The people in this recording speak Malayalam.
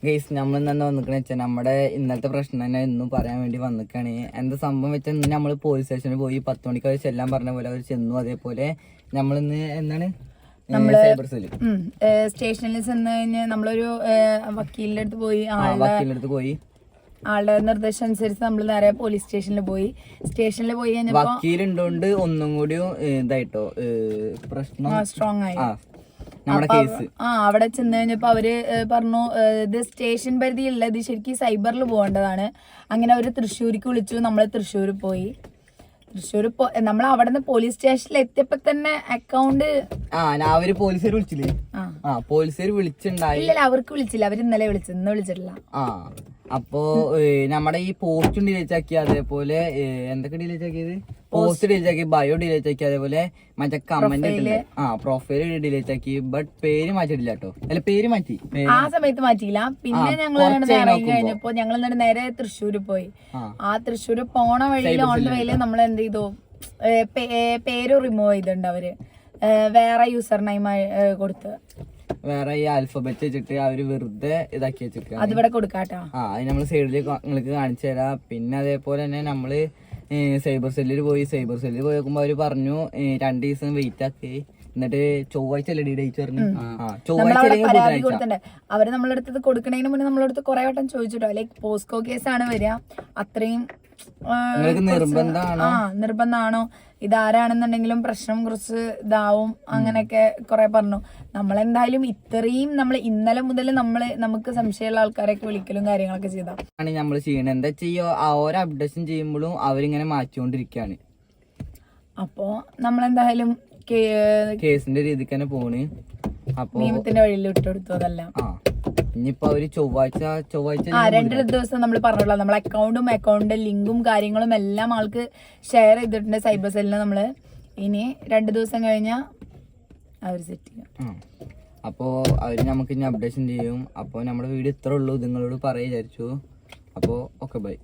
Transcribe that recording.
ഗൈസ് നമ്മൾ ഇന്ന് വന്നിക്കണെന്ന് വെച്ചാൽ നമ്മുടെ ഇന്നലത്തെ പ്രശ്നം തന്നെ ഇന്നും പറയാൻ വേണ്ടി വന്നിക്കാണ്. എന്താ സംഭവം വെച്ചാൽ ഇന്ന് നമ്മൾ പോലീസ് സ്റ്റേഷനിൽ പോയി 10 മണിക്ക് അവർ ചെല്ലാൻ പറഞ്ഞ പോലെ അവർ ചെന്നു. അതേപോലെ നമ്മളിന്ന് എന്താണ് സ്റ്റേഷനിൽ ചെന്ന് കഴിഞ്ഞ് നമ്മളൊരു വക്കീലിന്റെ അടുത്ത് പോയി ആളുടെ നിർദ്ദേശം അനുസരിച്ച് നമ്മൾ നേരെ പോലീസ് സ്റ്റേഷനിൽ പോയി കഴിഞ്ഞപ്പോ വക്കീലുണ്ടോണ്ട് ഒന്നും കൂടി ഇതായിട്ടോ പ്രശ്നം സ്ട്രോങ് ആയി. അവിടെ ചെന്ന് കഴിഞ്ഞപ്പോ അവര് പറഞ്ഞു ഇത് സ്റ്റേഷൻ പരിധിയില്ല, ഇത് ശരിക്കും സൈബറിൽ പോകേണ്ടതാണ്. അങ്ങനെ അവര് തൃശ്ശൂർക്ക് വിളിച്ചു. നമ്മള് തൃശ്ശൂർ പോയി. നമ്മൾ അവിടെ നിന്ന് പോലീസ് സ്റ്റേഷനിൽ എത്തിയപ്പോ തന്നെ അക്കൗണ്ട് അവര് പോലീസുകാർ വിളിച്ചില്ലേ? പോലീസുകാർ വിളിച്ചിട്ടുണ്ടായി. ഇല്ല, അവർക്ക് വിളിച്ചില്ല. അവര് ഇന്നലെ വിളിച്ചു, ഇന്ന് വിളിച്ചിട്ടില്ല. അപ്പോ നമ്മുടെ ഈ പോസ്റ്റ് ഡിലീറ്റ് ആക്കി, അതേപോലെ എന്തൊക്കെ ഡിലീറ്റ് ആക്കിയത്? പോസ്റ്റ് ഡിലീറ്റ് ആക്കി, ബയോ ഡിലീറ്റ് ആക്കി, അതേപോലെ മറ്റേ കമന്റ് പ്രൊഫൈൽ ഡിലീറ്റ് ആക്കി. ബട്ട് പേര് മാറ്റിയിട്ടില്ല കേട്ടോ. അല്ല, പേര് മാറ്റി. ആ സമയത്ത് മാറ്റിയില്ല. പിന്നെ ഞങ്ങൾ കഴിഞ്ഞപ്പോ ഞങ്ങൾ നേരെ തൃശ്ശൂര് പോയി. ആ തൃശ്ശൂര് പോണ വഴിയിൽ ഓൺ വഴിയില് നമ്മൾ എന്ത് ചെയ്തു, പേര് റിമൂവ് ചെയ്തിട്ടുണ്ട് അവര്. വേറെ യൂസർ നെയിം കൊടുത്ത് വേറെ ഈ ആൽഫബറ്റ് വെച്ചിട്ട് അവര് വെറുതെ ഇതാക്കി വെച്ചിട്ട് അതിവിടെ കൊടുക്കാട്ടോ. അത് നമ്മള് സൈഡിൽ നിങ്ങൾക്ക് കാണിച്ചു തരാം. പിന്നെ അതേപോലെ തന്നെ നമ്മള് സൈബർ സെല്ലിൽ പോയി നോക്കുമ്പോ അവര് പറഞ്ഞു 2 ദിവസം വെയിറ്റ് ആക്കി. എന്നിട്ട് ചൊവ്വാഴ്ച അല്ലേ ഡേറ്റ് പറഞ്ഞു. പരാതി കൊടുത്തിട്ടുണ്ട്. അവര് നമ്മളടുത്ത് കൊടുക്കണതിന് മുന്നേ നമ്മളടുത്ത് കുറെ വട്ടം ചോദിച്ചിട്ടോ, ലൈക്ക് പോസ്കോ കേസാണ് വരിക, അത്രയും നിർബന്ധമാണോ, ഇതാരാണെന്നുണ്ടെങ്കിലും പ്രശ്നം കുറച്ച് ഇതാവും, അങ്ങനെയൊക്കെ കുറെ പറഞ്ഞു. നമ്മളെന്തായാലും ഇത്രയും ഇന്നലെ മുതൽ നമുക്ക് സംശയമുള്ള ആൾക്കാരൊക്കെ വിളിക്കലും കാര്യങ്ങളൊക്കെ ചെയ്താണ് നമ്മൾ ചെയ്യണത്. എന്താ ചെയ്യോ, ഓരോ അപ്ഡേഷൻ ചെയ്യുമ്പോഴും അവരിങ്ങനെ മാറ്റിക്കൊണ്ടിരിക്കുകയാണ്. അപ്പോ നമ്മളെന്തായാലും കേസിന്റെ രീതിക്ക് തന്നെ പോണ്. അപ്പൊ നിയമത്തിന്റെ വഴിയിൽ വിട്ടുകൊടുത്തു. അതെല്ലാം ഇനിയിപ്പോ അവര് ചൊവ്വാഴ്ച 2 ദിവസം നമ്മൾ പറഞ്ഞല്ലോ, നമ്മളെ അക്കൗണ്ടിന്റെ ലിങ്കും കാര്യങ്ങളും എല്ലാം ആൾക്ക് ഷെയർ ചെയ്തിട്ടുണ്ട് സൈബർ സെല്ലിന്. നമ്മള് ഇനി 2 ദിവസം കഴിഞ്ഞാൽ അവര് സെറ്റ് ചെയ്യും. അപ്പോ അവര് നമുക്ക് ഇനി അപ്ഡേഷൻ ചെയ്യും. അപ്പൊ നമ്മുടെ വീഡിയോ ഇത്രേ ഉള്ളൂ, നിങ്ങളോട് പറയാ വിചാരിച്ചു. അപ്പോ ഓക്കെ, ബൈ.